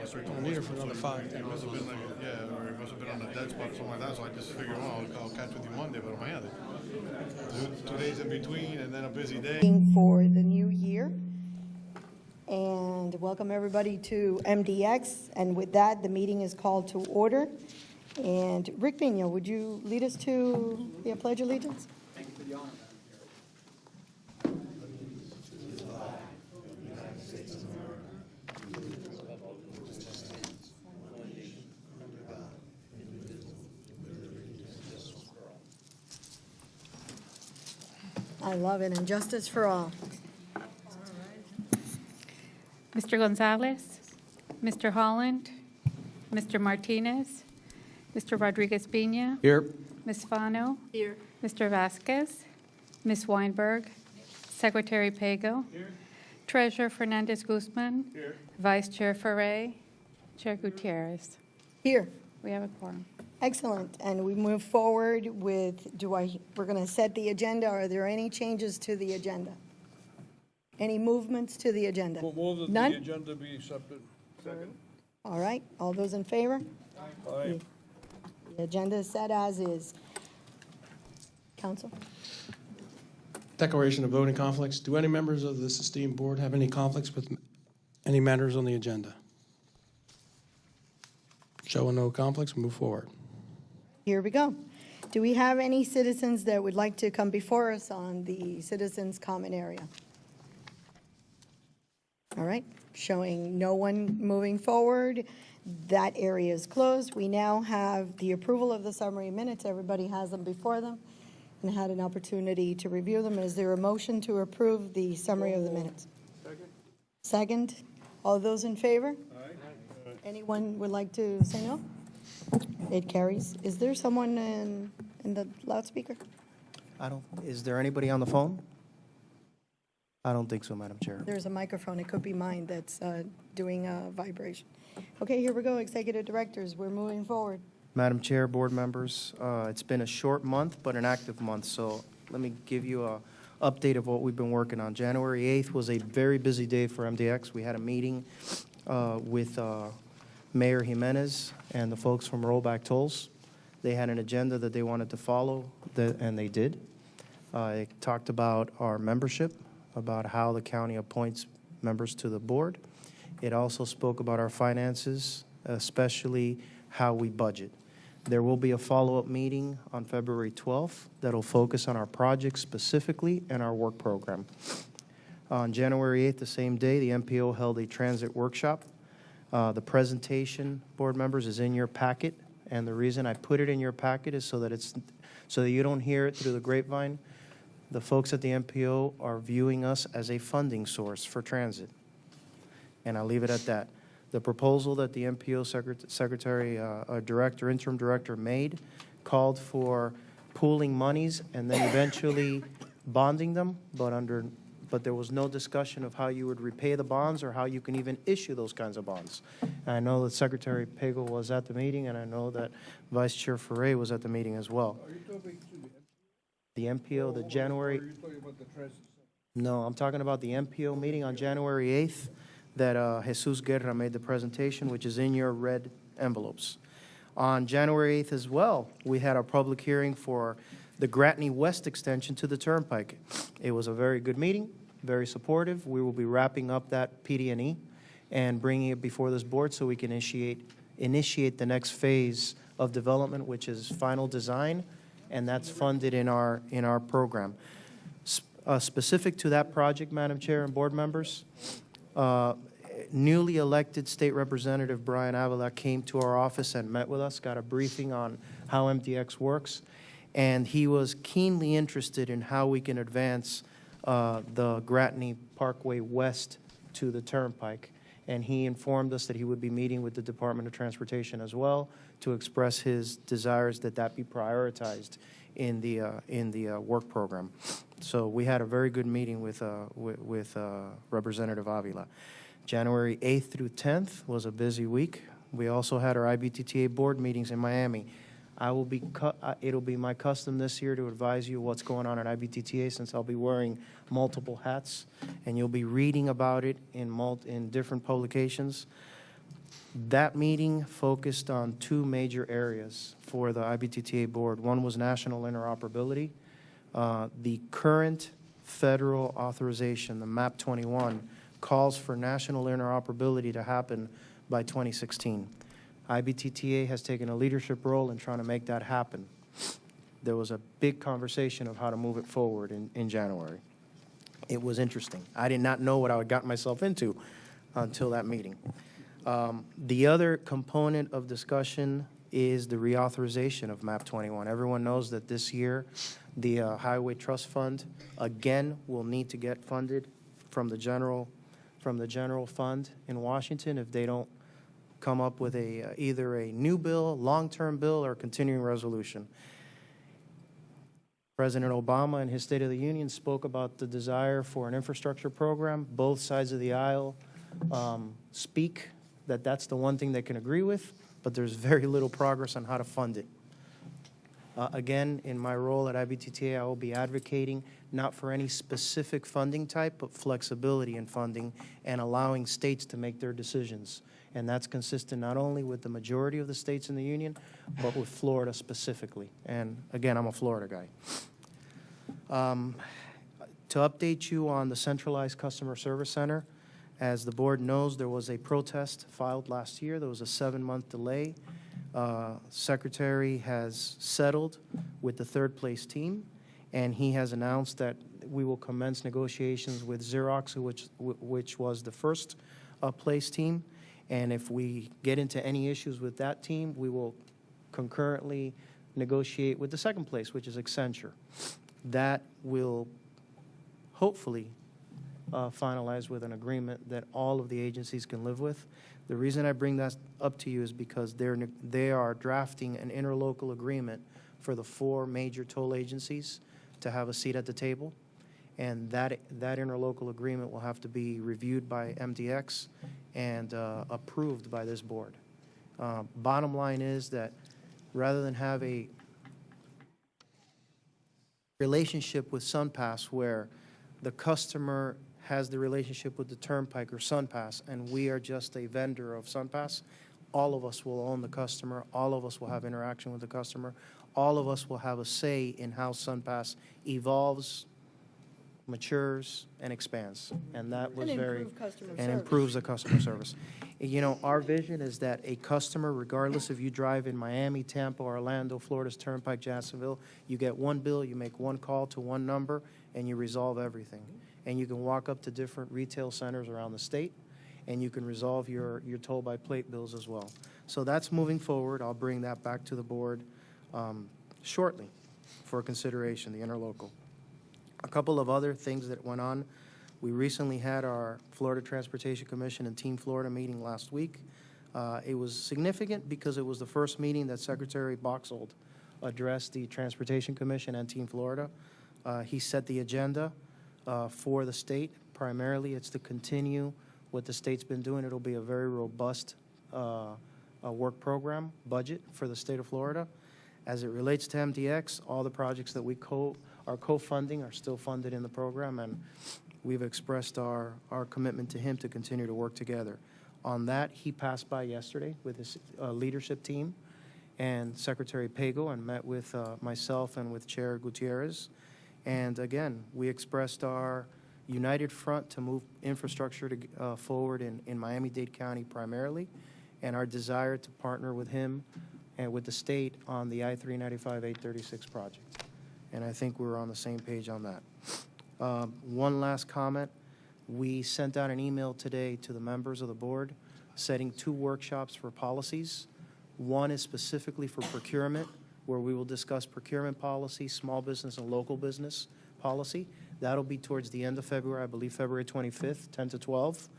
I started I need it for another 5. It must have been like, yeah, or it must have been on a dead spot or something like that. So I just figured, well, I'll catch with you Monday, but mañana. 2 days in between, and then a busy day. For the new year. And welcome everybody to MDX. And with that, the meeting is called to order. And Rick Pino, would you lead us to the Pledge of Allegiance? Thank you for the honor, I love it, and justice for all. Mr. Gonzalez, Mr. Holland, Mr. Martinez, Mr. Rodriguez-Peña. Here. Ms. Fano. Here. Mr. Vasquez, Ms. Weinberg, Secretary Pago. Here. Treasurer Fernandez-Guzman. Here. Vice Chair Ferre, Chair Gutierrez. Here. We have a quorum. Excellent. And we move forward with, we're going to set the agenda. Are there any changes to the agenda? Any movements to the agenda? Move that None? the agenda be accepted. Second. All right. All those in favor? Aye. The agenda is set as is. Council? Declaration of voting conflicts. Do any members of this esteemed board have any conflicts with any matters on the agenda? Showing no conflicts, move forward. Here we go. Do we have any citizens that would like to come before us on the citizens' common area? All right, showing no one moving forward. That area is closed. We now have the approval of the summary minutes. Everybody has them before them and had an opportunity to review them. Is there a motion to approve the summary of the minutes? Second. Second. All those in favor? Aye. Anyone would like to say no? It carries. Is there someone in the loudspeaker? Is there anybody on the phone? I don't think so, Madam Chair. There's a microphone. It could be mine that's doing a vibration. Okay, here we go. Executive directors, we're moving forward. Madam Chair, board members, it's been a short month, but an active month, so let me give you a update of what we've been working on. January 8th was a very busy day for MDX. We had a meeting with Mayor Jimenez and the folks from Rollback Tolls. They had an agenda that they wanted to follow, and they did. It talked about our membership, about how the county appoints members to the board. It also spoke about our finances, especially how we budget. There will be a follow-up meeting on February 12th that'll focus on our projects specifically and our work program. On January 8th, the same day, the MPO held a transit workshop. The presentation, board members, is in your packet, and the reason I put it in your packet is so that you don't hear it through the grapevine. The folks at the MPO are viewing us as a funding source for transit, and I'll leave it at that. The proposal that the MPO interim director made called for pooling monies and then eventually bonding them, but there was no discussion of how you would repay the bonds or how you can even issue those kinds of bonds. And I know that Secretary Pago was at the meeting, and I know that Vice Chair Ferre was at the meeting as well. Are you talking to The MPO, the January... Are you talking about the transit? No, I'm talking about the MPO meeting on January 8th that Jesus Guerra made the presentation, which is in your red envelopes. On January 8th as well, we had a public hearing for the Gratigny West extension to the Turnpike. It was a very good meeting, very supportive. We will be wrapping up that PD&E and bringing it before this board so we can initiate the next phase of development, which is final design, and that's funded in our program. Specific to that project, Madam Chair and board members, newly elected State Representative Brian Avila came to our office and met with us, got a briefing on how MDX works, and he was keenly interested in how we can advance the Gratigny Parkway West to the Turnpike. And he informed us that he would be meeting with the Department of Transportation as well to express his desires that that be prioritized in the work program. So we had a very good meeting with Representative Avila. January 8th through 10th was a busy week. We also had our IBTTA board meetings in Miami. It'll be my custom this year to advise you what's going on at IBTTA, since I'll be wearing multiple hats, and you'll be reading about it in different publications. That meeting focused on two major areas for the IBTTA board. One was national interoperability. The current federal authorization, the MAP 21, calls for national interoperability to happen by 2016. IBTTA has taken a leadership role in trying to make that happen. There was a big conversation of how to move it forward in January. It was interesting. I did not know what I had gotten myself into until that meeting. The other component of discussion is the reauthorization of MAP 21. Everyone knows that this year, the Highway Trust Fund, again, will need to get funded from the general fund in Washington if they don't come up with either a new bill, long-term bill, or continuing resolution. President Obama in his State of the Union spoke about the desire for an infrastructure program. Both sides of the aisle speak that that's the one thing they can agree with, but there's very little progress on how to fund it. Again, in my role at IBTTA, I will be advocating not for any specific funding type, but flexibility in funding and allowing states to make their decisions. And that's consistent not only with the majority of the states in the union, but with Florida specifically. And again, I'm a Florida guy. To update you on the centralized customer service center, as the board knows, there was a protest filed last year. There was a 7-month delay. Secretary has settled with the third place team, and he has announced that we will commence negotiations with Xerox, which was the first place team. And if we get into any issues with that team, we will concurrently negotiate with the second place, which is Accenture. That will hopefully finalize with an agreement that all of the agencies can live with. The reason I bring that up to you is because they are drafting an interlocal agreement for the 4 major toll agencies to have a seat at the table. And that interlocal agreement will have to be reviewed by MDX and approved by this board. Bottom line is that rather than have a relationship with SunPass where the customer has the relationship with the Turnpike or SunPass, and we are just a vendor of SunPass, all of us will own the customer, all of us will have interaction with the customer, all of us will have a say in how SunPass evolves, matures, and expands. And that was improves the customer service. You know, our vision is that a customer, regardless if you drive in Miami, Tampa, Orlando, Florida's Turnpike, Jacksonville, you get one bill, you make one call to one number, and you resolve everything. And you can walk up to different retail centers around the state, and you can resolve your toll-by-plate bills as well. So that's moving forward. I'll bring that back to the board shortly for consideration, the interlocal. A couple of other things that went on. We recently had our Florida Transportation Commission and Team Florida meeting last week. It was significant because it was the first meeting that Secretary Boxhold addressed the Transportation Commission and Team Florida. He set the agenda for the state. Primarily, it's to continue what the state's been doing. It'll be a very robust work program budget for the state of Florida. As it relates to MDX, all the projects that we are co-funding are still funded in the program, and we've expressed our commitment to him to continue to work together. On that, he passed by yesterday with his leadership team and Secretary Pago and met with myself and with Chair Gutierrez. And again, we expressed our united front to move infrastructure forward in Miami-Dade County primarily, and our desire to partner with him and with the state on the I-395-836 project. And I think we're on the same page on that. One last comment. We sent out an email today to the members of the board setting 2 workshops for policies. One is specifically for procurement, where we will discuss procurement policy, small business and local business policy. That'll be towards the end of February, I believe February 25th, 10 to 12.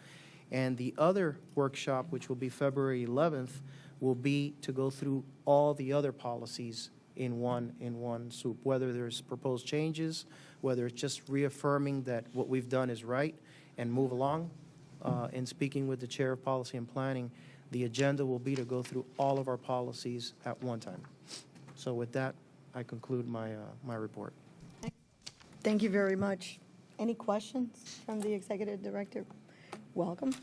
And the other workshop, which will be February 11th, will be to go through all the other policies in one swoop, whether there's proposed changes, whether it's just reaffirming that what we've done is right and move along. In speaking with the Chair of Policy and Planning, the agenda will be to go through all of our policies at one time. So with that, I conclude my report. Thank you very much. Any questions from the Executive Director? Welcome.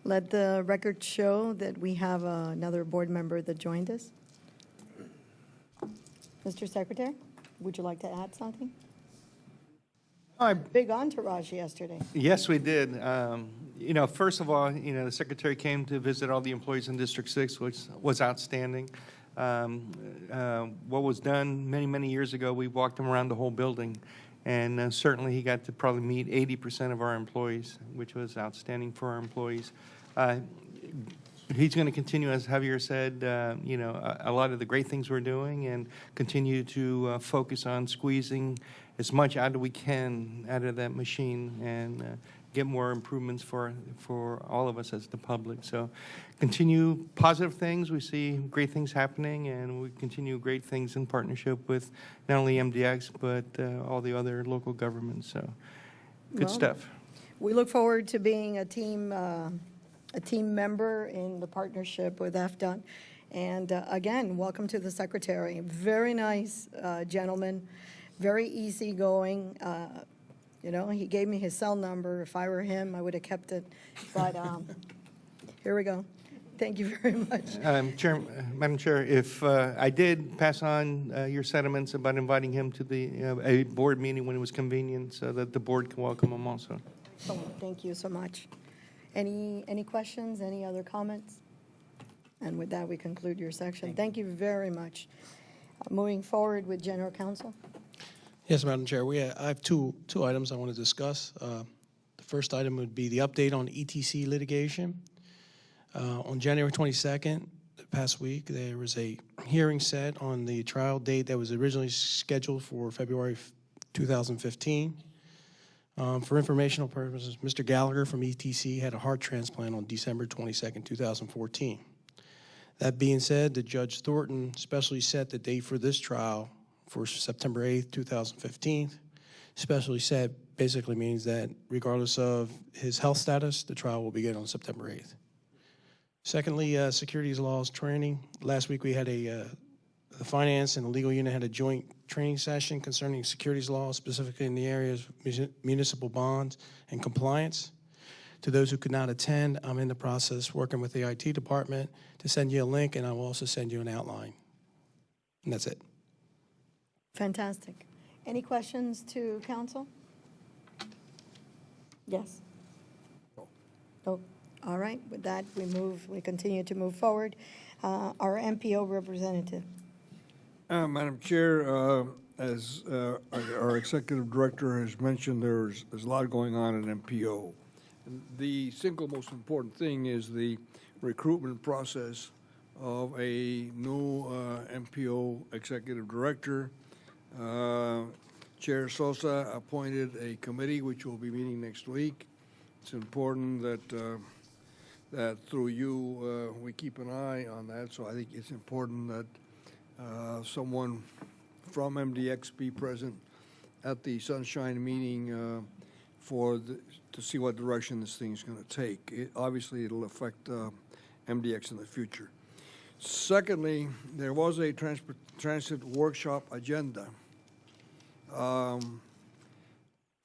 Let the record show that we have another board member that joined us. Mr. Secretary, would you like to add something? Big entourage yesterday. Yes, we did. First of all, the secretary came to visit all the employees in District 6, which was outstanding. What was done many, many years ago, we walked him around the whole building, and certainly he got to probably meet 80% of our employees, which was outstanding for our employees. He's going to continue, as Javier said, a lot of the great things we're doing and continue to focus on squeezing as much out as we can out of that machine and get more improvements for all of us as the public. So continue positive things. We see great things happening, and we continue great things in partnership with not only MDX, but all the other local governments. So good Well, stuff. We look forward to being a team member in the partnership with FDOT. And again, welcome to the secretary. Very nice gentleman, very easygoing. He gave me his cell number. If I were him, I would have kept it. But here we go. Thank you very much. Madam Chair, if I did pass on your sentiments about inviting him to a board meeting when it was convenient, so that the board can welcome him also. Thank you so much. Any questions, any other comments? And with that, we conclude your section. Thank you very much. Moving forward with General Counsel. Yes, Madam Chair, I have two items I want to discuss. The first item would be the update on ETC litigation. On January 22nd, the past week, there was a hearing set on the trial date that was originally scheduled for February 2015. For informational purposes, Mr. Gallagher from ETC had a heart transplant on December 22nd, 2014. That being said, the Judge Thornton specially set the date for this trial for September 8th, 2015. Specially set basically means that regardless of his health status, the trial will begin on September 8th. Secondly, securities laws training. Last week we had the finance and the legal unit had a joint training session concerning securities laws, specifically in the areas of municipal bonds and compliance. To those who could not attend, I'm in the process working with the IT department to send you a link, and I will also send you an outline. And that's it. Fantastic. Any questions to counsel? Yes. Oh, all right. With that, we continue to move forward. Our MPO representative. Madam Chair, as our executive director has mentioned, there's a lot going on at MPO. The single most important thing is the recruitment process of a new MPO executive director. Chair Sosa appointed a committee which will be meeting next week. It's important that through you we keep an eye on that. So I think it's important that someone from MDX be present at the Sunshine meeting to see what direction this thing is going to take. Obviously, it'll affect MDX in the future. Secondly, there was a transit workshop agenda.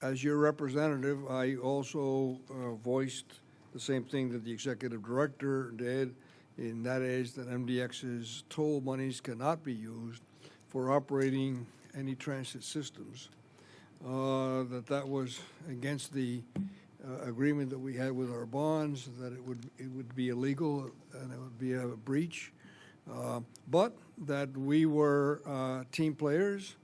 As your representative, I also voiced the same thing that the executive director did, and that is that MDX's toll monies cannot be used for operating any transit systems. That was against the agreement that we had with our bonds, that it would be illegal and it would be a breach, but that we were team players,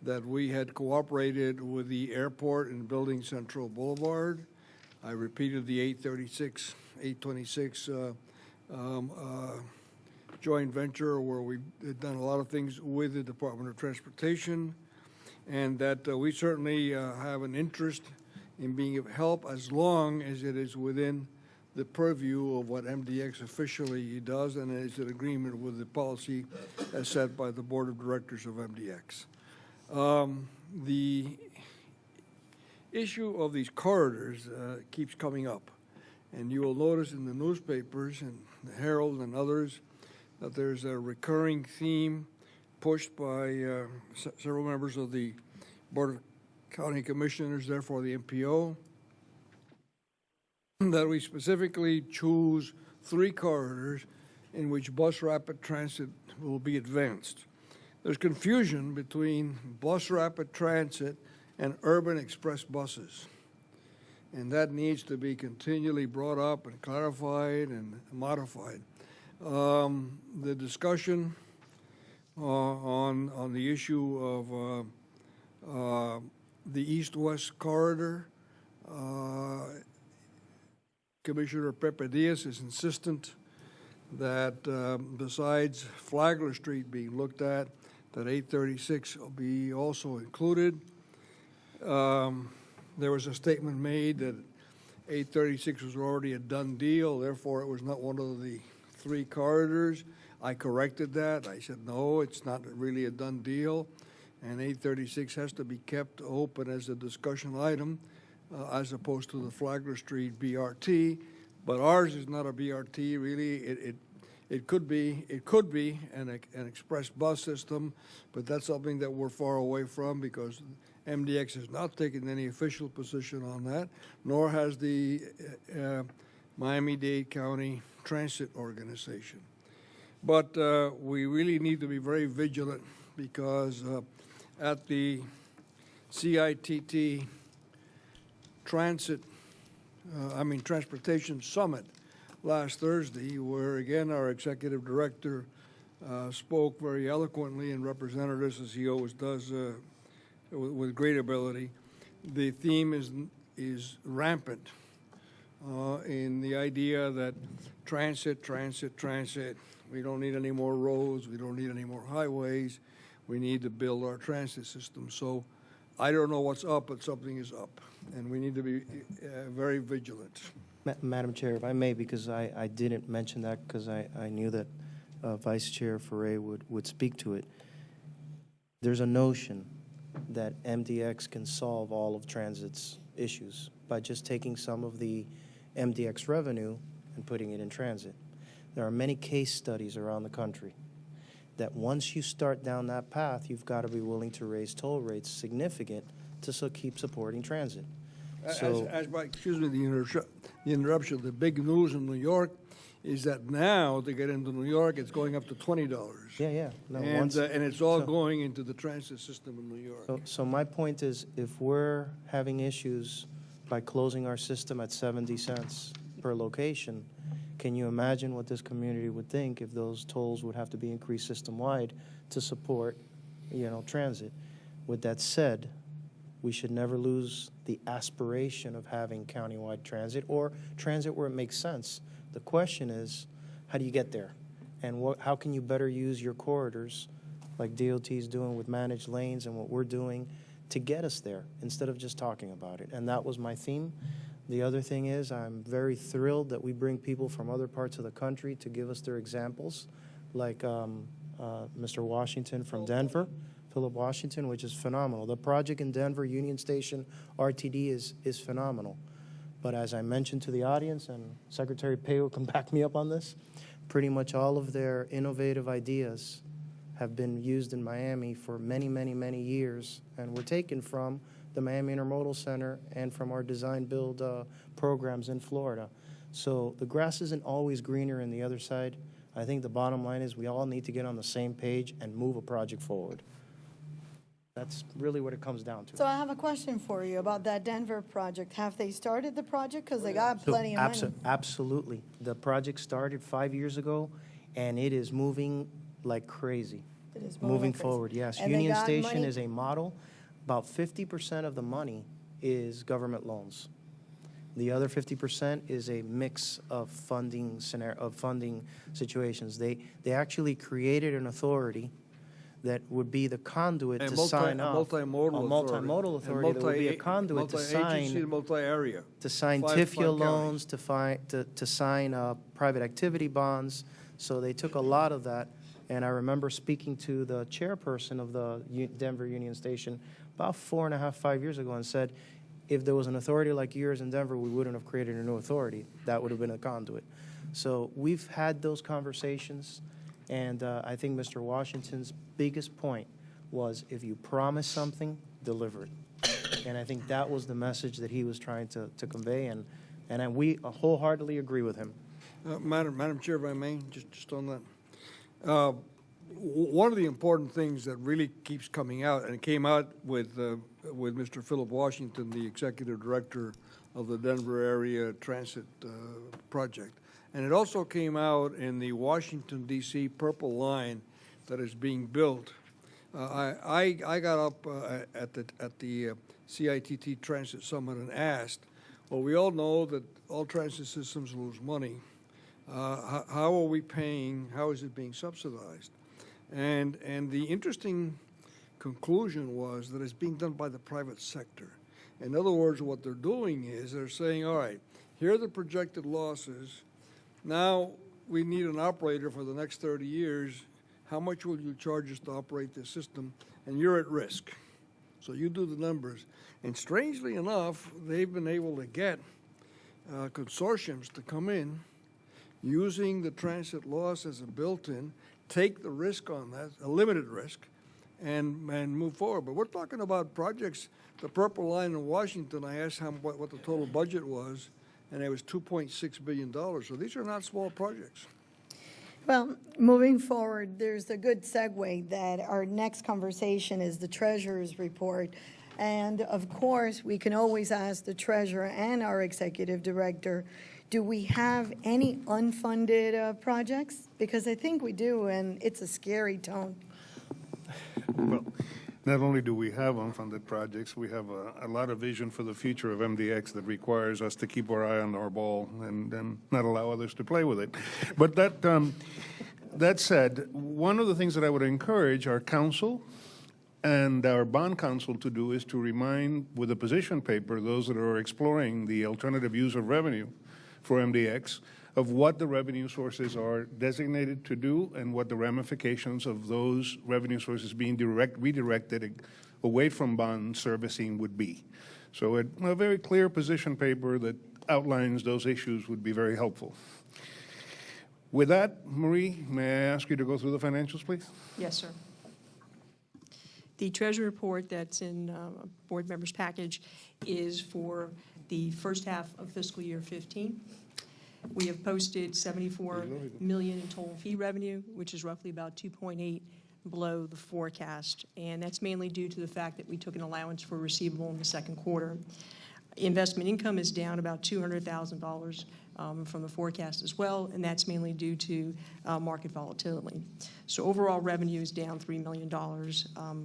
that we had cooperated with the airport in building Central Boulevard. I repeated the 826 joint venture where we had done a lot of things with the Department of Transportation, and that we certainly have an interest in being of help as long as it is within the purview of what MDX officially does and is in agreement with the policy as set by the Board of Directors of MDX. The issue of these corridors keeps coming up, and you will notice in the newspapers and the Herald and others that there's a recurring theme pushed by several members of the Board of County Commissioners, therefore the MPO, that we specifically choose 3 corridors in which bus rapid transit will be advanced. There's confusion between bus rapid transit and urban express buses. And that needs to be continually brought up and clarified and modified. The discussion on the issue of the east-west corridor, Commissioner Pepe Diaz is insistent that besides Flagler Street being looked at, that 836 will be also included. There was a statement made that 836 was already a done deal, therefore it was not one of the 3 corridors. I corrected that. I said, no, it's not really a done deal, and 836 has to be kept open as a discussion item as opposed to the Flagler Street BRT. But ours is not a BRT, really. It could be an express bus system, but that's something that we're far away from because MDX has not taken any official position on that, nor has the Miami-Dade County Transit Organization. But we really need to be very vigilant because at the CITT Transportation Summit last Thursday, where again our executive director spoke very eloquently and representatives, as he always does, with great ability. The theme is rampant in the idea that transit. We don't need any more roads. We don't need any more highways. We need to build our transit system. So I don't know what's up, but something is up, and we need to be very vigilant. Madam Chair, if I may, because I didn't mention that because I knew that Vice Chair Ferrer would speak to it. There's a notion that MDX can solve all of transit's issues by just taking some of the MDX revenue and putting it in transit. There are many case studies around the country that once you start down that path, you've got to be willing to raise toll rates significant to keep supporting transit. So, Excuse me, the interruption. The big news in New York is that now to get into New York, it's going up to $20. yeah. No, And it's all going into the transit system in New York. So my point is, if we're having issues by closing our system at 70 cents per location, can you imagine what this community would think if those tolls would have to be increased system-wide to support, transit? With that said, we should never lose the aspiration of having countywide transit or transit where it makes sense. The question is, how do you get there? And how can you better use your corridors, like DOT is doing with managed lanes and what we're doing, to get us there instead of just talking about it? And that was my theme. The other thing is I'm very thrilled that we bring people from other parts of the country to give us their examples, like Mr. Washington from Denver, Philip Washington, which is phenomenal. The project in Denver, Union Station, RTD, is phenomenal. But as I mentioned to the audience, and Secretary Payo can back me up on this, pretty much all of their innovative ideas have been used in Miami for many, many, many years, and were taken from the Miami Intermodal Center and from our design-build programs in Florida. So the grass isn't always greener on the other side. I think the bottom line is we all need to get on the same page and move a project forward. That's really what it comes down to. So I have a question for you about that Denver project. Have they started the project? Because they got plenty of money. Absolutely. The project started 5 years ago, and it is moving like crazy. It is Moving crazy. forward, yes. And they Union got Station money? is a model. About 50% of the money is government loans. The other 50% is a mix of funding situations. They actually created an authority that would be the conduit to sign off. A multimodal authority that would be a conduit to multi-agency, multi-area. sign TIFIA loans, to sign private activity bonds. So they took a lot of that. And I remember speaking to the chairperson of the Denver Union Station about 4.5, 5 years ago and said, if there was an authority like yours in Denver, we wouldn't have created a new authority. That would have been a conduit. So we've had those conversations, and I think Mr. Washington's biggest point was if you promise something, deliver it. And I think that was the message that he was trying to convey, and And we wholeheartedly agree with him. Madam Chair, if I may, just on that. One of the important things that really keeps coming out, and it came out with Mr. Philip Washington, the Executive Director of the Denver Area Transit Project, and it also came out in the Washington, D.C. Purple Line that is being built. I got up at the CITT Transit Summit and asked, well, we all know that all transit systems lose money. How are we paying? How is it being subsidized? And the interesting conclusion was that it's being done by the private sector. In other words, what they're doing is they're saying, all right, here are the projected losses. Now we need an operator for the next 30 years. How much will you charge us to operate this system? And you're at risk. So you do the numbers. And strangely enough, they've been able to get consortiums to come in using the transit loss as a built-in, take the risk on that, a limited risk, and move forward. But we're talking about projects, the Purple Line in Washington, I asked what the total budget was, and it was $2.6 billion. So these are not small projects. Well, moving forward, there's a good segue that our next conversation is the treasurer's report. And of course, we can always ask the treasurer and our executive director, do we have any unfunded projects? Because I think we do, and it's a scary tone. Well, not only do we have unfunded projects, we have a lot of vision for the future of MDX that requires us to keep our eye on our ball and not allow others to play with it. But that said, one of the things that I would encourage our council and our bond council to do is to remind with a position paper those that are exploring the alternative use of revenue for MDX of what the revenue sources are designated to do and what the ramifications of those revenue sources being redirected away from bond servicing would be. So a very clear position paper that outlines those issues would be very helpful. With that, Marie, may I ask you to go through the financials, please? Yes, sir. The treasury report that's in board members' package is for the first half of fiscal year 15. We have posted $74 million in total fee revenue, which is roughly about 2.8 below the forecast, and that's mainly due to the fact that we took an allowance for receivable in the second quarter. Investment income is down about $200,000 from the forecast as well, and that's mainly due to market volatility. So overall revenue is down $3 million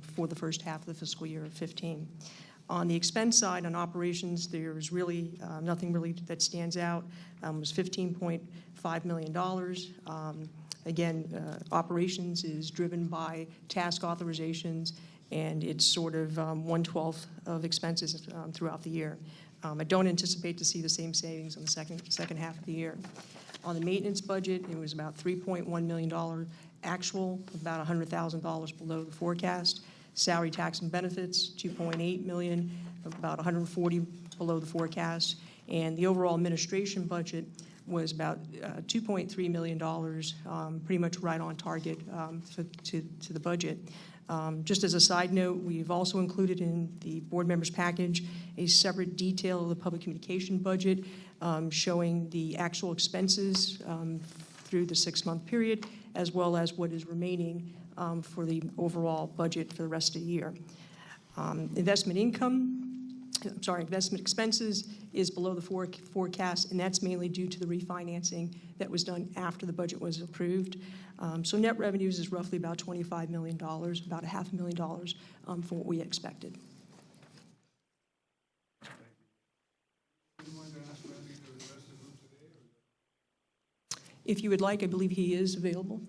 for the first half of the fiscal year of 15. On the expense side, on operations, there's really nothing really that stands out. It was $15.5 million. Again, operations is driven by task authorizations, and it's sort of 1/12 of expenses throughout the year. I don't anticipate to see the same savings in the second half of the year. On the maintenance budget, it was about $3.1 million actual, about $100,000 below the forecast. Salary, tax, and benefits, $2.8 million, about $140 below the forecast. And the overall administration budget was about $2.3 million, pretty much right on target to the budget. Just as a side note, we've also included in the board members' package a separate detail of the public communication budget showing the actual expenses through the 6-month period, as well as what is remaining for the overall budget for the rest of the year. Investment expenses is below the forecast, and that's mainly due to the refinancing that was done after the budget was approved. So net revenues is roughly about $25 million, about $500,000 for what we expected. If you would like, I believe he is available.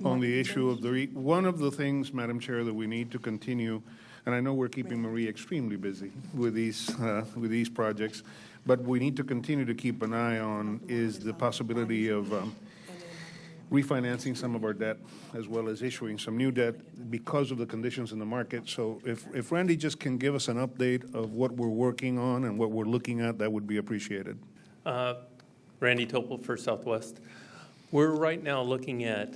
On the issue of one of the things, Madam Chair, that we need to continue, and I know we're keeping Marie extremely busy with these projects, but we need to continue to keep an eye on is the possibility of refinancing some of our debt as well as issuing some new debt because of the conditions in the market. So if Randy just can give us an update of what we're working on and what we're looking at, that would be appreciated. Randy Topol, First Southwest. We're right now looking at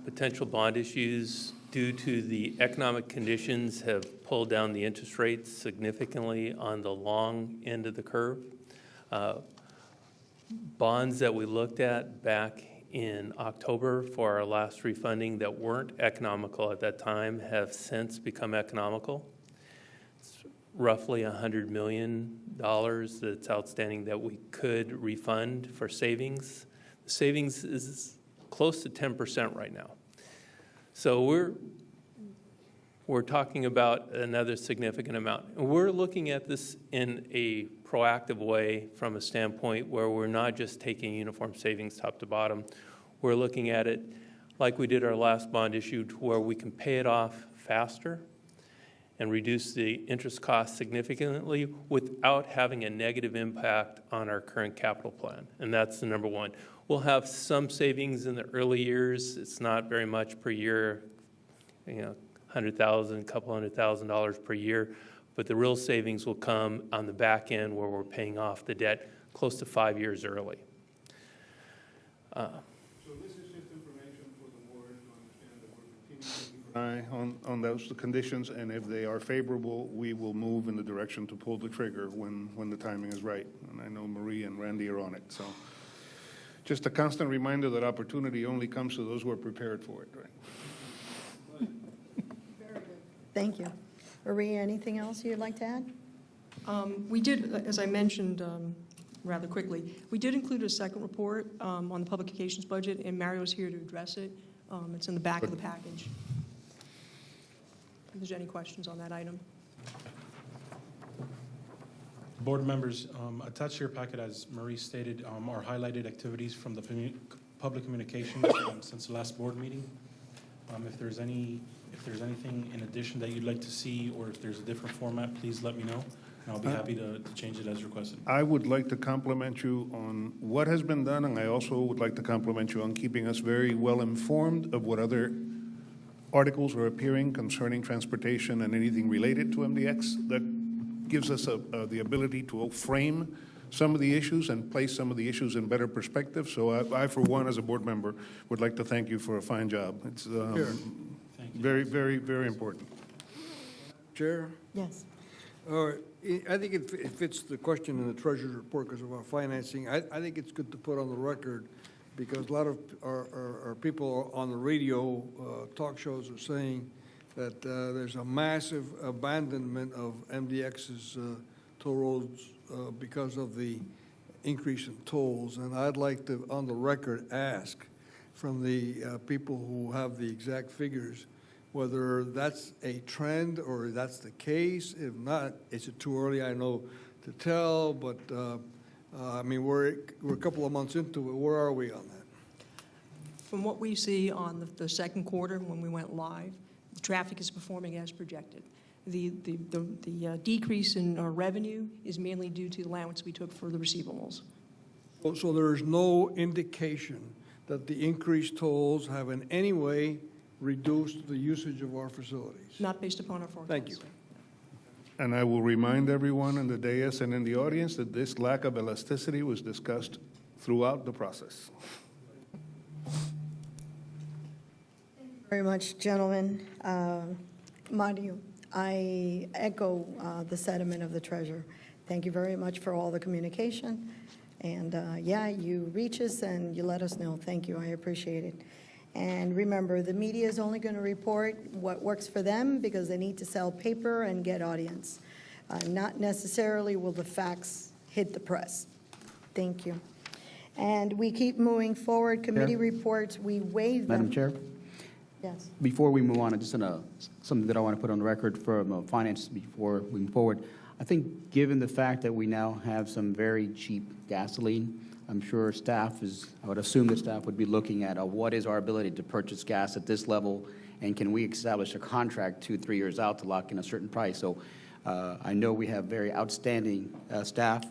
potential bond issues due to the economic conditions have pulled down the interest rates significantly on the long end of the curve. Bonds that we looked at back in October for our last refunding that weren't economical at that time have since become economical. It's roughly $100 million that's outstanding that we could refund for savings. The savings is close to 10% right now. So we're talking about another significant amount. And we're looking at this in a proactive way from a standpoint where we're not just taking uniform savings top to bottom. We're looking at it like we did our last bond issue, to where we can pay it off faster and reduce the interest cost significantly without having a negative impact on our current capital plan. And that's the number one. We'll have some savings in the early years. It's not very much per year, $100,000, couple $100,000 per year, but the real savings will come on the back end where we're paying off the debt close to 5 years early. So this is just information for the board to understand that we're continuing to keep an eye on those conditions, and if they are favorable, we will move in the direction to pull the trigger when the timing is right. And I know Marie and Randy are on it, so just a constant reminder that opportunity only comes to those who are prepared for it, right? Thank you. Maria, anything else you'd like to add? We did, as I mentioned rather quickly, we did include a second report on the public communications budget, and Mario's here to address it. It's in the back of the package. If there's any questions on that item. Board members, attached to your packet, as Marie stated, are highlighted activities from the public communications since the last board meeting. If there's anything in addition that you'd like to see, or if there's a different format, please let me know, and I'll be happy to change it as requested. I would like to compliment you on what has been done, and I also would like to compliment you on keeping us very well informed of what other articles are appearing concerning transportation and anything related to MDX. That gives us the ability to frame some of the issues and place some of the issues in better perspective. So I, for one, as a board member, would like to thank you for a fine job. It's very, very, very important. Chair? Yes. I think it fits the question in the treasurer's report because of our financing. I think it's good to put on the record, because a lot of our people on the radio talk shows are saying that there's a massive abandonment of MDX's toll roads because of the increase in tolls. And I'd like to, on the record, ask from the people who have the exact figures whether that's a trend or that's the case. If not, is it too early, I know, to tell, but I mean, we're a couple of months into it. Where are we on that? From what we see on the second quarter when we went live, the traffic is performing as projected. The decrease in our revenue is mainly due to the allowance we took for the receivables. So there is no indication that the increased tolls have in any way reduced the usage of our facilities? Not based upon our forecast. Thank you. And I will remind everyone in the dais and in the audience that this lack of elasticity was discussed throughout the process. Very much, gentlemen. Mario, I echo the sentiment of the treasurer. Thank you very much for all the communication. And yeah, you reach us and you let us know. Thank you. I appreciate it. And remember, the media is only going to report what works for them because they need to sell paper and get audience. Not necessarily will the facts hit the press. Thank you. And we keep moving forward. Committee reports, we waive them. Madam Chair? Yes. Before we move on, just something that I want to put on the record for finance before we move forward. I think given the fact that we now have some very cheap gasoline, I'm sure staff I would assume that staff would be looking at what is our ability to purchase gas at this level, and can we establish a contract 2-3 years out to lock in a certain price? So I know we have very outstanding staff,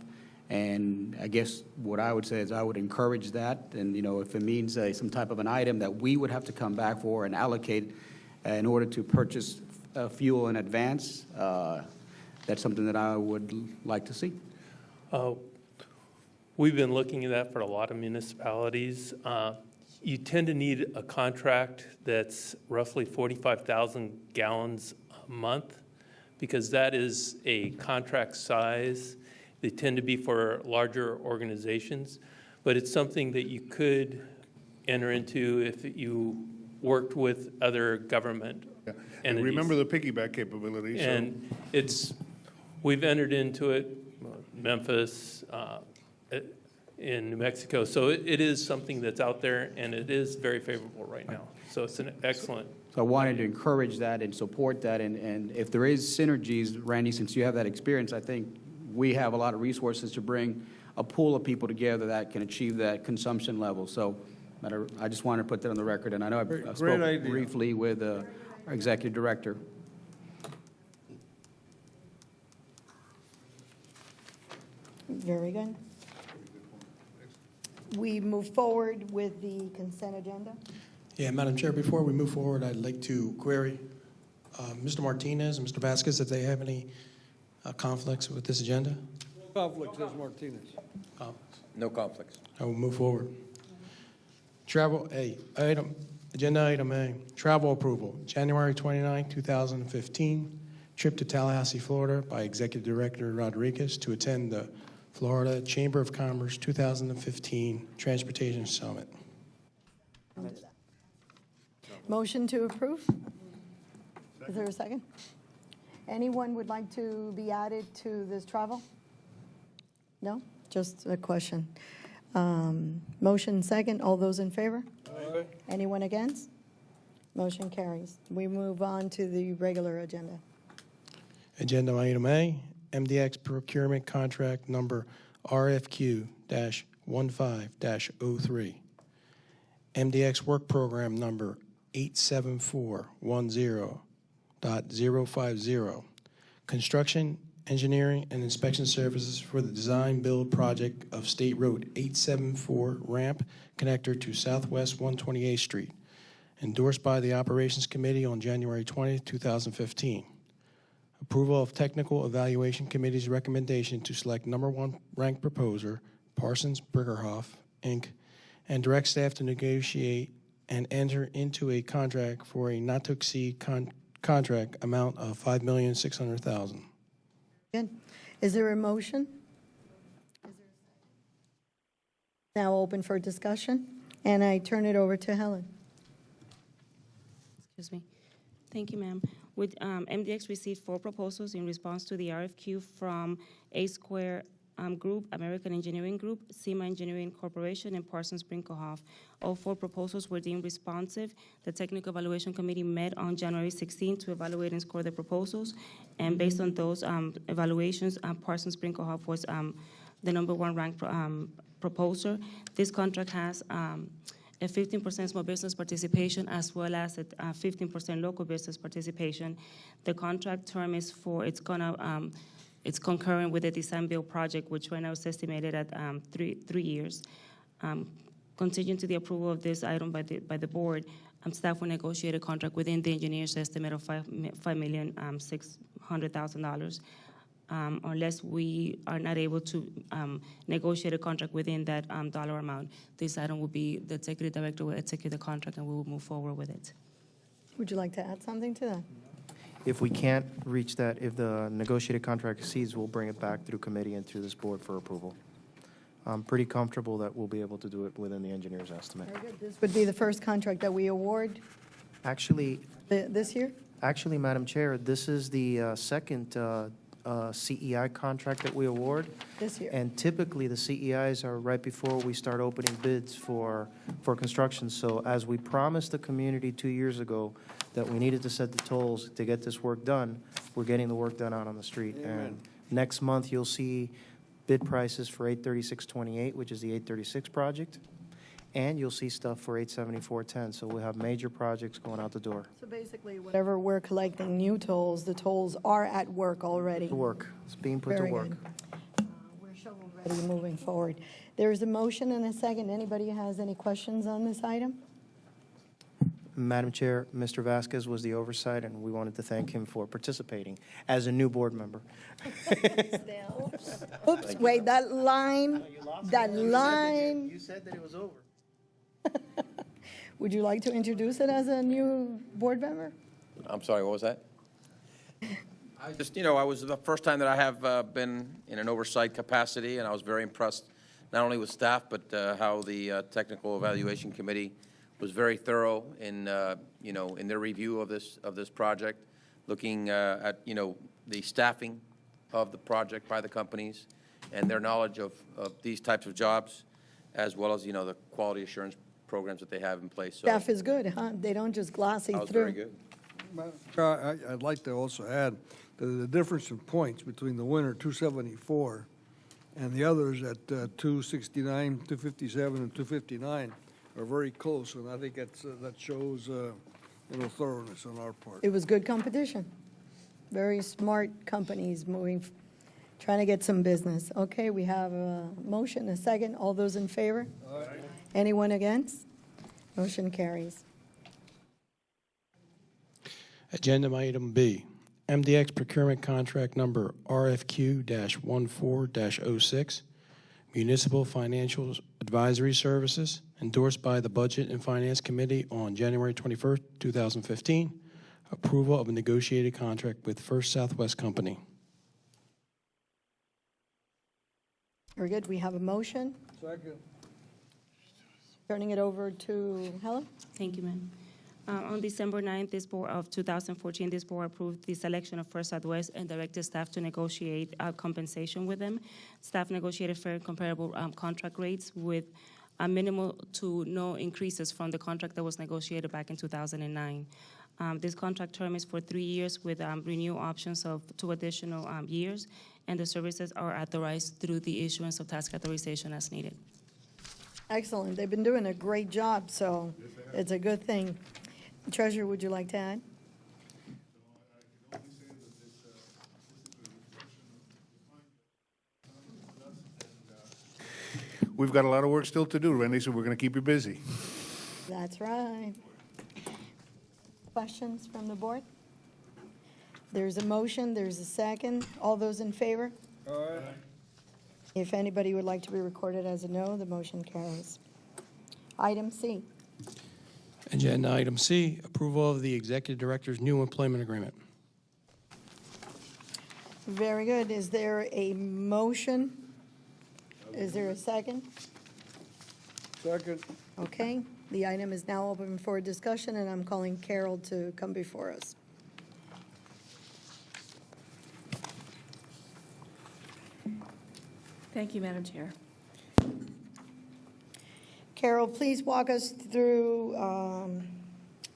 and I guess what I would say is I would encourage that, and if it means some type of an item that we would have to come back for and allocate in order to purchase fuel in advance, that's something that I would like to see. We've been looking at that for a lot of municipalities. You tend to need a contract that's roughly 45,000 gallons a month, because that is a contract size, They tend to be for larger organizations, but it's something that you could enter into if you worked with other government And entities. remember the piggyback capability, so. And we've entered into it, Memphis, in New Mexico. So it is something that's out there, and it is very favorable right now. So it's an excellent. So I wanted to encourage that and support that, and if there is synergies, Randy, since you have that experience, I think we have a lot of resources to bring a pool of people together that can achieve that consumption level. So I just wanted to put that on the record, and I know I Great spoke idea. briefly with our executive director. Very good. We move forward with the consent agenda. Yeah, Madam Chair, before we move forward, I'd like to query Mr. Martinez and Mr. Vasquez if they have any conflicts with this agenda. Conflict, says Martinez. Conflicts. No conflicts. I will move forward. Agenda item A, travel approval, January 29, 2015, trip to Tallahassee, Florida by Executive Director Rodriguez to attend the Florida Chamber of Commerce 2015 Transportation Summit. Motion to approve? Is there a second? Anyone would like to be added to this travel? No? Just a question. Motion second. All those in favor? Aye. Anyone against? Motion carries. We move on to the regular agenda. Agenda item A, MDX procurement contract number RFQ-15-03. MDX work program number 87410.050. Construction, engineering, and inspection services for the design build project of State Road 874 ramp connector to Southwest 128th Street, endorsed by the Operations Committee on January 20, 2015. Approval of Technical Evaluation Committee's recommendation to select number one ranked proposer, Parsons Brinckerhoff, Inc., and direct staff to negotiate and enter into a contract for a not-to-exceed contract amount of $5,600,000. Good. Is there a motion? Now open for discussion, and I turn it over to Helen. Excuse me. Thank you, ma'am. With MDX received 4 proposals in response to the RFQ from A Square Group, American Engineering Group, SEMA Engineering Corporation, and Parsons Brinckerhoff. All 4 proposals were deemed responsive. The Technical Evaluation Committee met on January 16 to evaluate and score the proposals. And based on those evaluations, Parsons Brinckerhoff was the number one ranked proposer. This contract has a 15% small business participation as well as a 15% local business participation. The contract term is it's concurrent with the design build project, which right now is estimated at 3 years. Contingent to the approval of this item by the board, staff will negotiate a contract within the engineer's estimate of $5,600,000. Unless we are not able to negotiate a contract within that dollar amount, this item will be, the executive director will execute the contract and we will move forward with it. Would you like to add something to that? If we can't reach that, if the negotiated contract exceeds, we'll bring it back through committee and through this board for approval. I'm pretty comfortable that we'll be able to do it within the engineer's estimate. Very good. This would be the first contract that we award Actually, this year? Madam Chair, this is the second CEI contract that we award. This year. And typically, the CEIs are right before we start opening bids for construction. So as we promised the community 2 years ago that we needed to set the tolls to get this work done, we're getting the work done out on the street. Amen. And next month, you'll see bid prices for 83628, which is the 836 project, and you'll see stuff for 87410. So we'll have major projects going out the door. So basically, whatever we're collecting new tolls, the tolls are at work already. To work. It's being put to Very work. good. We're shovel-ready moving forward. There is a motion and a second. Anybody has any questions on this item? Madam Chair, Mr. Vasquez was the oversight, and we wanted to thank him for participating as a new board member. Oops, wait, that line. You said that it was over. Would you like to introduce it as a new board member? I'm sorry, what was that? I was the first time that I have been in an oversight capacity, and I was very impressed, not only with staff, but how the Technical Evaluation Committee was very thorough in, in their review of this project, looking at, the staffing of the project by the companies and their knowledge of these types of jobs, as well as, the quality assurance programs that they have in place. So Staff is good, huh? They don't just glossy that was through. very good. I'd like to also add that the difference in points between the winner, 274, and the others at 269, 257, and 259 are very close, and I think that shows thoroughness on our part. It was good competition. Very smart companies trying to get some business. Okay, we have a motion, a second. All those in favor? Aye. Anyone against? Motion carries. Agenda item B, MDX procurement contract number RFQ-14-06, Municipal Financial Advisory Services, endorsed by the Budget and Finance Committee on January 21st, 2015. Approval of a negotiated contract with First Southwest Company. Very good. We have a motion. Second. Turning it over to Helen. Thank you, ma'am. On December 9th, of 2014, this board approved the selection of First Southwest and directed staff to negotiate compensation with them. Staff negotiated fair and comparable contract rates with minimal to no increases from the contract that was negotiated back in 2009. This contract term is for 3 years with renew options of 2 additional years, and the services are authorized through the issuance of task authorization as needed. Excellent. They've been doing a great job, so it's a good thing. Treasurer, would you like to add? We've got a lot of work still to do, Randy, so we're going to keep you busy. That's right. Questions from the board? There's a motion, there's a second. All those in favor? Aye. If anybody would like to be recorded as a no, the motion carries. Item C. Agenda item C, approval of the Executive Director's new employment agreement. Very good. Is there a motion? Is there a second? Second. Okay. The item is now open for discussion, and I'm calling Carol to come before us. Thank you, Madam Chair. Carol, please walk us through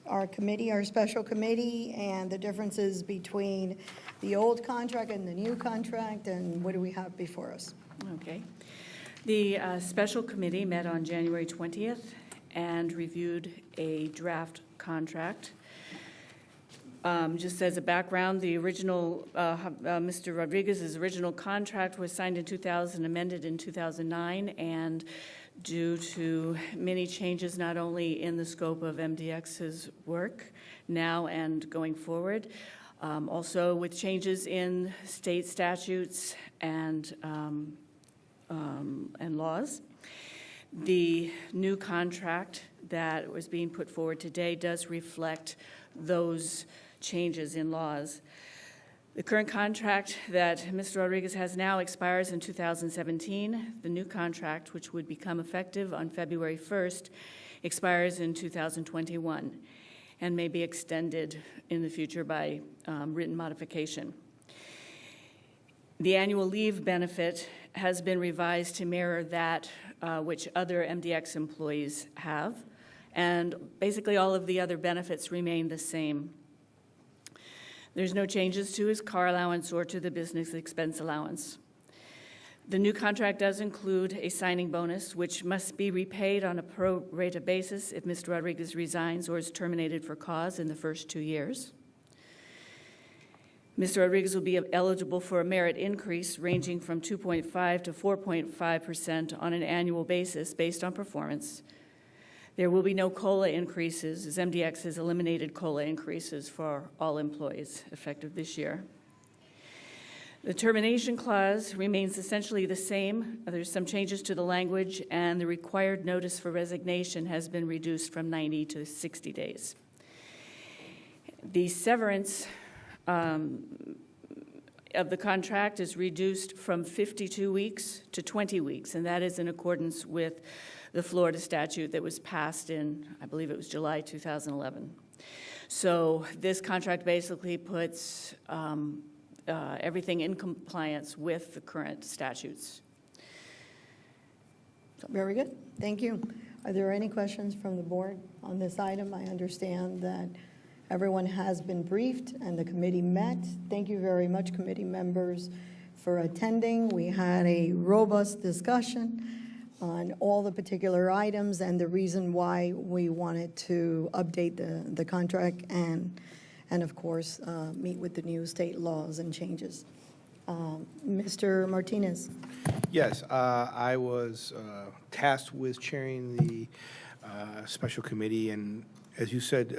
our committee, our special committee, and the differences between the old contract and the new contract, and what do we have before us? Okay. The special committee met on January 20th and reviewed a draft contract. Just as a background, the original, Mr. Rodriguez's original contract was signed in 2000, amended in 2009, and due to many changes, not only in the scope of MDX's work now and going forward, also with changes in state statutes and laws. The new contract that was being put forward today does reflect those changes in laws. The current contract that Mr. Rodriguez has now expires in 2017. The new contract, which would become effective on February 1st, expires in 2021 and may be extended in the future by written modification. The annual leave benefit has been revised to mirror that which other MDX employees have, and basically all of the other benefits remain the same. There's no changes to his car allowance or to the business expense allowance. The new contract does include a signing bonus, which must be repaid on a pro rata basis if Mr. Rodriguez resigns or is terminated for cause in the first 2 years. Mr. Rodriguez will be eligible for a merit increase ranging from 2.5 to 4.5% on an annual basis based on performance. There will be no COLA increases, as MDX has eliminated COLA increases for all employees effective this year. The termination clause remains essentially the same. There's some changes to the language, and the required notice for resignation has been reduced from 90 to 60 days. The severance of the contract is reduced from 52 weeks to 20 weeks, and that is in accordance with the Florida statute that was passed in, I believe it was July 2011. So this contract basically puts everything in compliance with the current statutes. Very good. Thank you. Are there any questions from the board on this item? I understand that everyone has been briefed and the committee met. Thank you very much, committee members, for attending. We had a robust discussion on all the particular items and the reason why we wanted to update the contract and of course, meet with the new state laws and changes. Mr. Martinez. Yes, I was tasked with chairing the special committee, and as you said,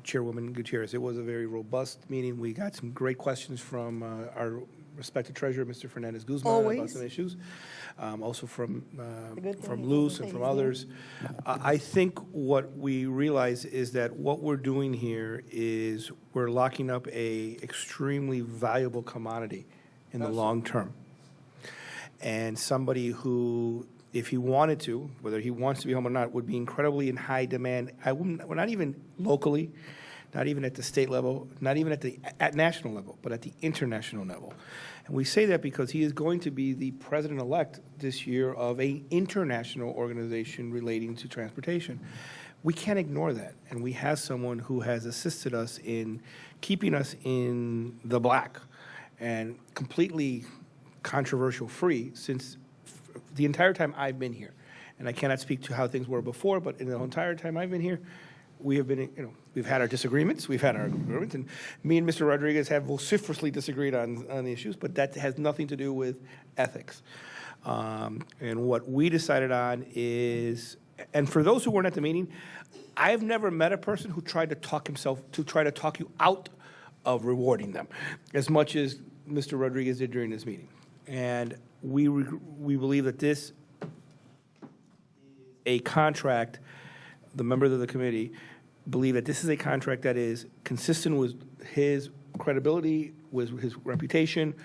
Chairwoman Gutierrez, it was a very robust meeting. We got some great questions from our respected treasurer, Mr. Fernandez-Guzman, about some issues. Also from Luz and from others. I think what we realize is that what we're doing here is we're locking up a extremely valuable commodity in the long term. And somebody who, if he wanted to, whether he wants to be home or not, would be incredibly in high demand. We're not even locally, not even at the state level, not even at national level, but at the international level. And we say that because he is going to be the president-elect this year of an international organization relating to transportation. We can't ignore that, and we have someone who has assisted us in keeping us in the black and completely controversial-free since the entire time I've been here. And I cannot speak to how things were before, but in the entire time I've been here, we have been, we've had our disagreements, we've had our agreements, and me and Mr. Rodriguez have vociferously disagreed on the issues, but that has nothing to do with ethics. And what we decided on is, and for those who weren't at the meeting, I've never met a person who tried to talk you out of rewarding them as much as Mr. Rodriguez did during this meeting. And we believe that this is a contract, the members of the committee believe that this is a contract that is consistent with his credibility, with his reputation.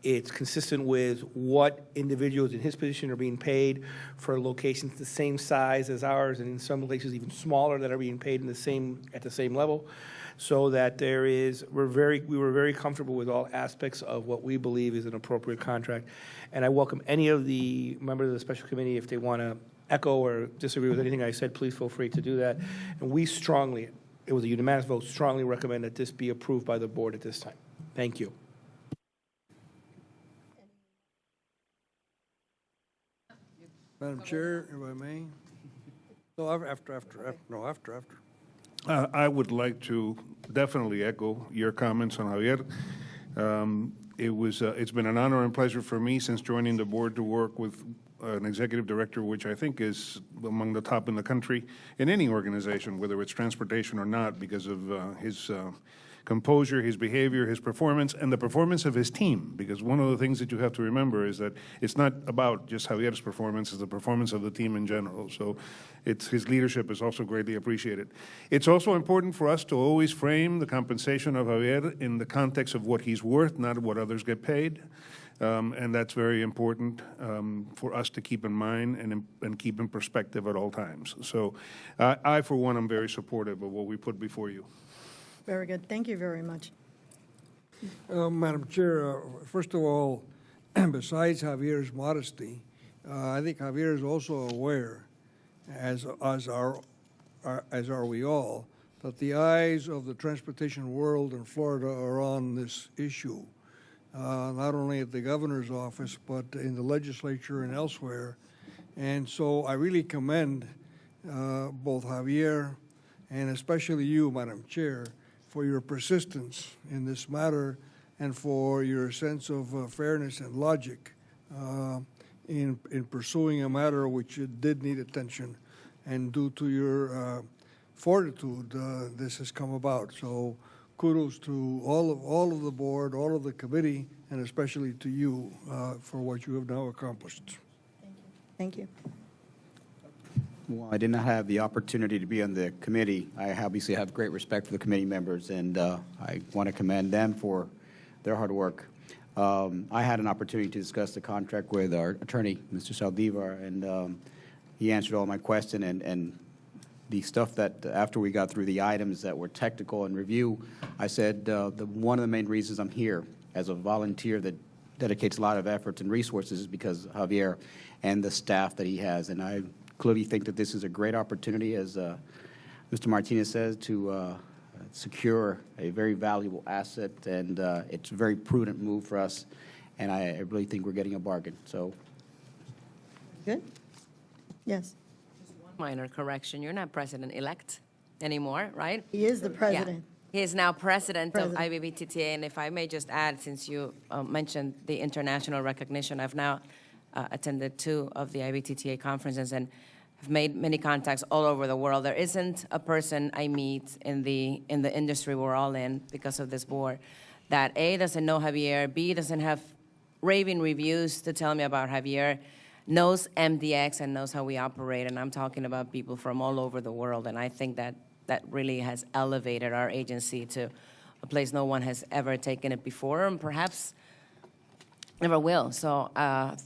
It's consistent with what individuals in his position are being paid for locations the same size as ours, and in some places even smaller, that are being paid at the same level. So that we were very comfortable with all aspects of what we believe is an appropriate contract. And I welcome any of the members of the special committee, if they want to echo or disagree with anything I said, please feel free to do that. And we strongly, it was a unanimous vote, strongly recommend that this be approved by the board at this time. Thank you. Madam Chair, if I may. No, after. I would like to definitely echo your comments on Javier. It's been an honor and pleasure for me since joining the board to work with an executive director, which I think is among the top in the country in any organization, whether it's transportation or not, because of his composure, his behavior, his performance, and the performance of his team. Because one of the things that you have to remember is that it's not about just Javier's performance, it's the performance of the team in general. So his leadership is also greatly appreciated. It's also important for us to always frame the compensation of Javier in the context of what he's worth, not what others get paid. And that's very important for us to keep in mind and keep in perspective at all times. So I, for one, am very supportive of what we put before you. Very good. Thank you very much. Madam Chair, first of all, besides Javier's modesty, I think Javier is also aware, as are we all, that the eyes of the transportation world in Florida are on this issue. Not only at the governor's office, but in the legislature and elsewhere. And so I really commend both Javier and especially you, Madam Chair, for your persistence in this matter and for your sense of fairness and logic in pursuing a matter which did need attention. And due to your fortitude, this has come about. So kudos to all of the board, all of the committee, and especially to you for what you have now accomplished. Thank you. Well, I did not have the opportunity to be on the committee. I obviously have great respect for the committee members, and I want to commend them for their hard work. I had an opportunity to discuss the contract with our attorney, Mr. Saldivar, and he answered all my questions, and the stuff that after we got through the items that were technical and review, I said one of the main reasons I'm here as a volunteer that dedicates a lot of efforts and resources is because of Javier and the staff that he has. And I clearly think that this is a great opportunity, as Mr. Martinez says, to secure a very valuable asset, and it's a very prudent move for us, and I really think we're getting a bargain. So, Good? Yes. Minor correction, you're not president-elect anymore, right? He is the president. He is now president of President. IBBTTA, and if I may just add, since you mentioned the international recognition, I've now attended 2 of the IBTTA conferences and have made many contacts all over the world. There isn't a person I meet in the industry we're all in because of this board that A, doesn't know Javier, B, doesn't have raving reviews to tell me about Javier, knows MDX and knows how we operate, and I'm talking about people from all over the world, and I think that really has elevated our agency to a place no one has ever taken it before, and perhaps never will. So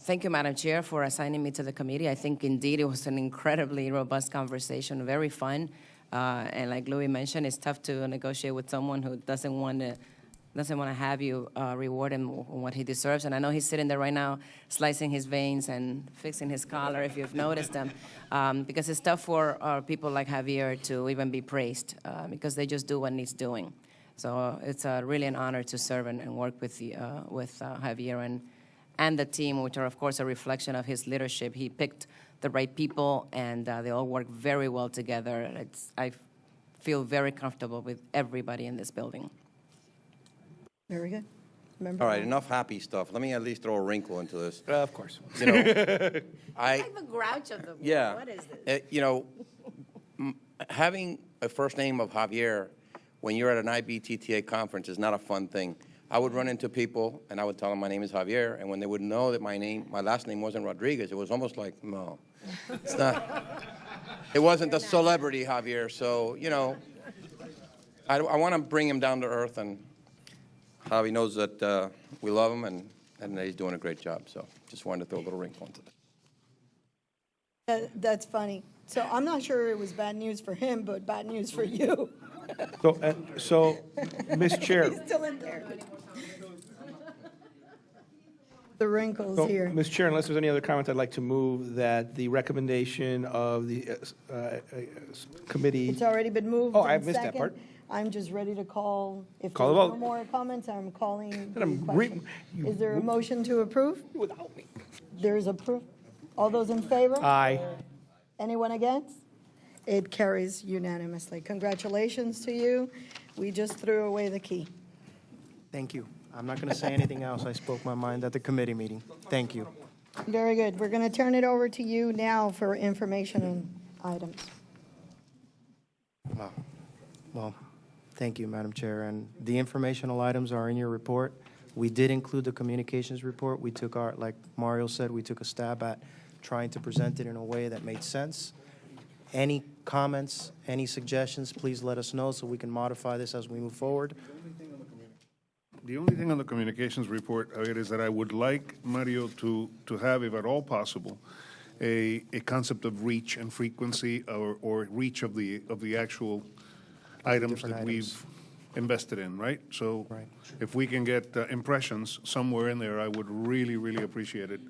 thank you, Madam Chair, for assigning me to the committee. I think indeed it was an incredibly robust conversation, very fun, and like Louis mentioned, it's tough to negotiate with someone who doesn't want to have you reward him what he deserves. And I know he's sitting there right now slicing his veins and fixing his collar, if you've noticed him, because it's tough for people like Javier to even be praised because they just do what needs doing. So it's really an honor to serve and work with Javier and the team, which are, of course, a reflection of his leadership. He picked the right people, and they all work very well together. I feel very comfortable with everybody in this building. Very good. Member All right, Brown. enough happy stuff. Let me at least throw a wrinkle into this. of course. You know, I'm a grouch of the board. yeah. What is this? You know, having a first name of Javier when you're at an IBTTA conference is not a fun thing. I would run into people, and I would tell them my name is Javier, and when they would know that my last name wasn't Rodriguez, it was almost like, no, it's not. It wasn't the celebrity Javier, so, you know, I want to bring him down to earth, and Javi knows that we love him and that he's doing a great job, so just wanted to throw a little wrinkle into that. That's funny. So I'm not sure it was bad news for him, but bad news for you. So, Ms. Chair. He's still in there. The wrinkles So, here. Ms. Chair, unless there's any other comments, I'd like to move that the recommendation of the committee. It's already been moved. Oh, I and missed that second. part. I'm just ready to call. If Call the there's vote. no more comments, I'm calling the I'm question. Is there a motion to approve? Without me. There is approve. All those in favor? Aye. Anyone against? It carries unanimously. Congratulations to you. We just threw away the key. Thank you. I'm not going to say anything else. I spoke my mind at the committee meeting. Thank you. Very good. We're going to turn it over to you now for information and items. Well, thank you, Madam Chair. And the informational items are in your report. We did include the communications report. We took like Mario said, we took a stab at trying to present it in a way that made sense. Any comments, any suggestions, please let us know so we can modify this as we move forward. The only thing on the communications report, Javier, is that I would like Mario to have, if at all possible, a concept of reach and frequency or reach of the actual items Different that items. we've invested in, right? So Right. if we can get impressions somewhere in there, I would really, really appreciate it.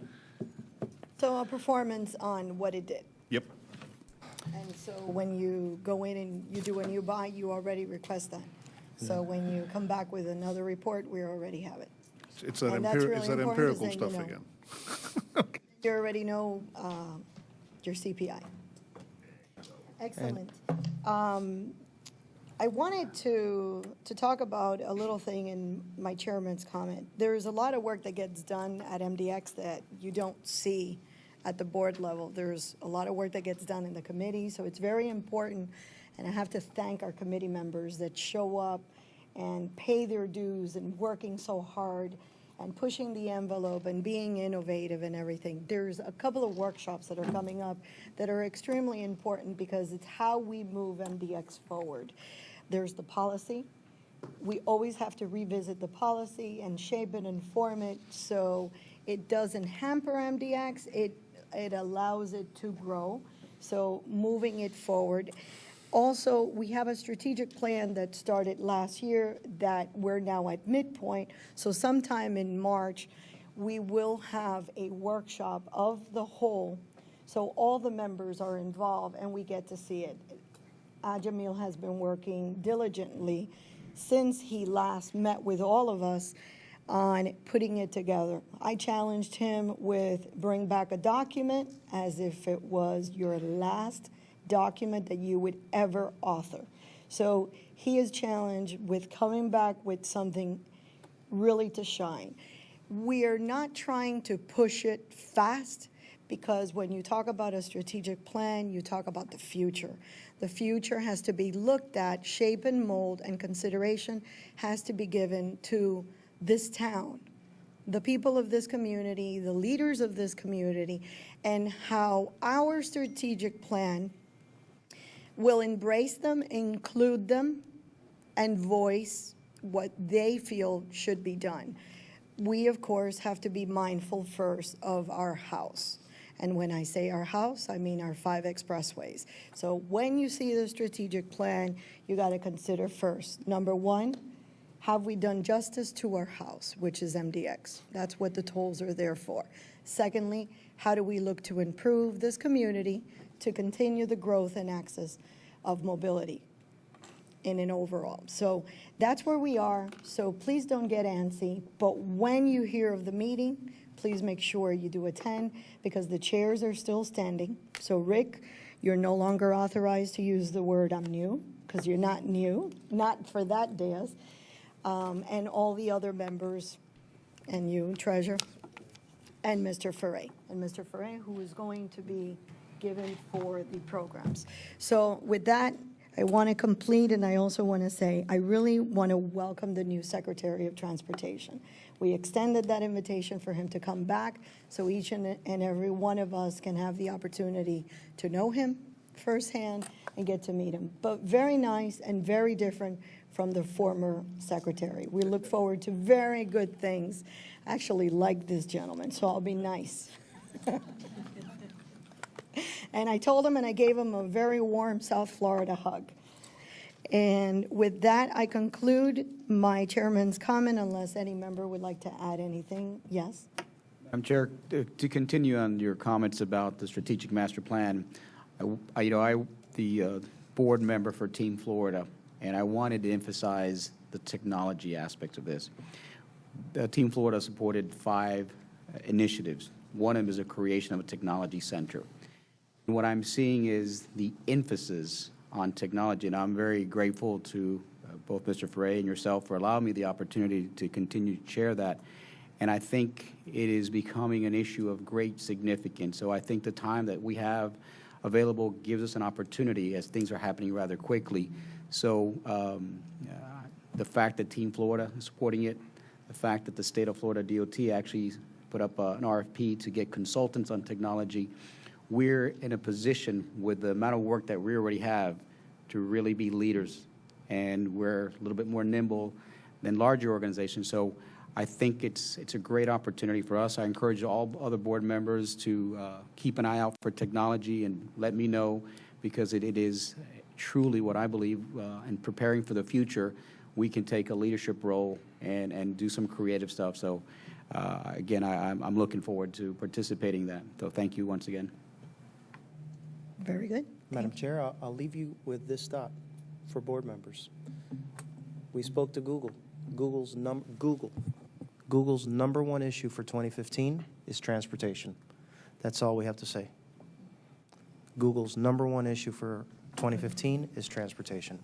So a performance on what it did. Yep. And so when you go in and you do a new buy, you already request that. So when you come back with another report, we already have it. It's that, And that's really it's that important, 'cause empirical then you stuff know. again. You already know your CPI. Excellent. I wanted to talk about a little thing in my chairman's comment. There's a lot of work that gets done at MDX that you don't see at the board level. There's a lot of work that gets done in the committee, so it's very important. And I have to thank our committee members that show up and pay their dues and working so hard and pushing the envelope and being innovative and everything. There's a couple of workshops that are coming up that are extremely important because it's how we move MDX forward. There's the policy, we always have to revisit the policy and shape it and form it so it doesn't hamper MDX, it allows it to grow, so moving it forward. Also, we have a strategic plan that started last year that we're now at midpoint, so sometime in March, we will have a workshop of the whole, so all the members are involved and we get to see it. Ajamil has been working diligently since he last met with all of us on putting it together. I challenged him with bring back a document as if it was your last document that you would ever author. So he is challenged with coming back with something really to shine. We are not trying to push it fast because when you talk about a strategic plan, you talk about the future. The future has to be looked at, shape and mold, and consideration has to be given to this town, the people of this community, the leaders of this community, and how our strategic plan will embrace them, include them, and voice what they feel should be done. We, of course, have to be mindful first of our house. And when I say our house, I mean our 5 expressways. So when you see the strategic plan, you got to consider first, number one, have we done justice to our house, which is MDX? That's what the tolls are there for. Secondly, how do we look to improve this community to continue the growth and access of mobility in an overall? So that's where we are. So please don't get antsy. But when you hear of the meeting, please make sure you do attend because the chairs are still standing. So Rick, you're no longer authorized to use the word I'm new because you're not new, not for that dais. And all the other members, and you, Treasurer, and Mr. Ferre. And Mr. Ferre, who is going to be given for the programs. So with that, I want to complete, and I also want to say, I really want to welcome the new Secretary of Transportation. We extended that invitation for him to come back, so each and every one of us can have the opportunity to know him firsthand and get to meet him. But very nice and very different from the former secretary. We look forward to very good things. I actually like this gentleman, so I'll be nice. And I told him and I gave him a very warm South Florida hug. And with that, I conclude my chairman's comment unless any member would like to add anything. Yes? Madam Chair, to continue on your comments about the strategic master plan, the board member for Team Florida, and I wanted to emphasize the technology aspect of this. Team Florida supported 5 initiatives. One of them is the creation of a technology center. And what I'm seeing is the emphasis on technology, and I'm very grateful to both Mr. Ferre and yourself for allowing me the opportunity to continue to chair that. And I think it is becoming an issue of great significance. So I think the time that we have available gives us an opportunity as things are happening rather quickly. So the fact that Team Florida is supporting it, the fact that the state of Florida DOT actually put up an RFP to get consultants on technology, we're in a position with the amount of work that we already have to really be leaders. And we're a little bit more nimble than larger organizations. So I think it's a great opportunity for us. I encourage all other board members to keep an eye out for technology and let me know, because it is truly what I believe in preparing for the future, we can take a leadership role and do some creative stuff. So again, I'm looking forward to participating in that. So thank you once again. Very good. Madam Chair, I'll leave you with this thought for board members. We spoke to Google. Google's number one issue for 2015 is transportation. That's all we have to say. Google's number one issue for 2015 is transportation.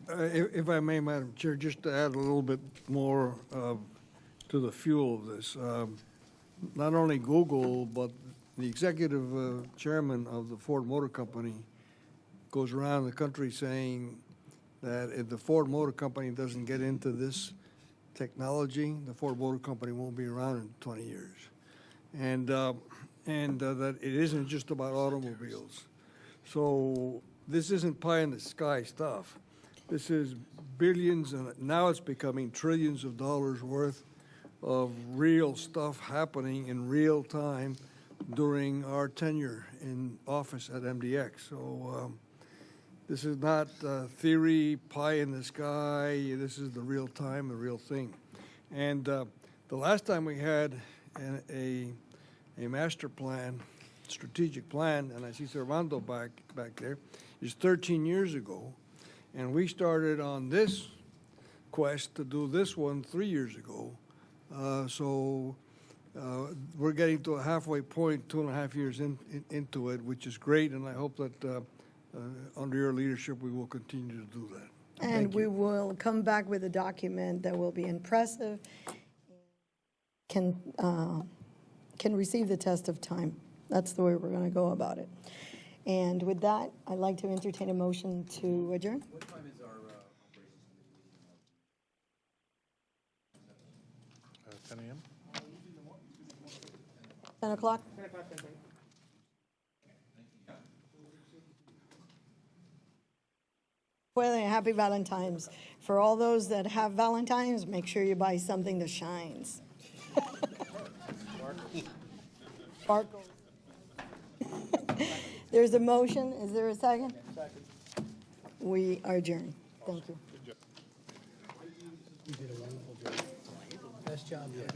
If I may, Madam Chair, just to add a little bit more to the fuel of this. Not only Google, but the executive chairman of the Ford Motor Company goes around the country saying that if the Ford Motor Company doesn't get into this technology, the Ford Motor Company won't be around in 20 years. And that it isn't just about automobiles. So this isn't pie in the sky stuff. This is billions, and now it's becoming trillions of dollars worth of real stuff happening in real time during our tenure in office at MDX. So this is not theory, pie in the sky. This is the real time, the real thing. And the last time we had a master plan, strategic plan, and I see Servando back there, is 13 years ago. And we started on this quest to do this one 3 years ago. So we're getting to a halfway point, 2.5 years into it, which is great, and I hope that under your leadership we will continue to do that. And we will come back with a document that will be impressive, can receive the test of time. That's the way we're going to go about it. And with that, I'd like to entertain a motion to adjourn. What time is our operations? 10 a.m.? 10 o'clock? Well, happy Valentine's. For all those that have Valentines, make sure you buy something that shines. Sparkles. There's a motion. Is there a second? Second. We are adjourned. Thank you. You did a wonderful job. Best job yet.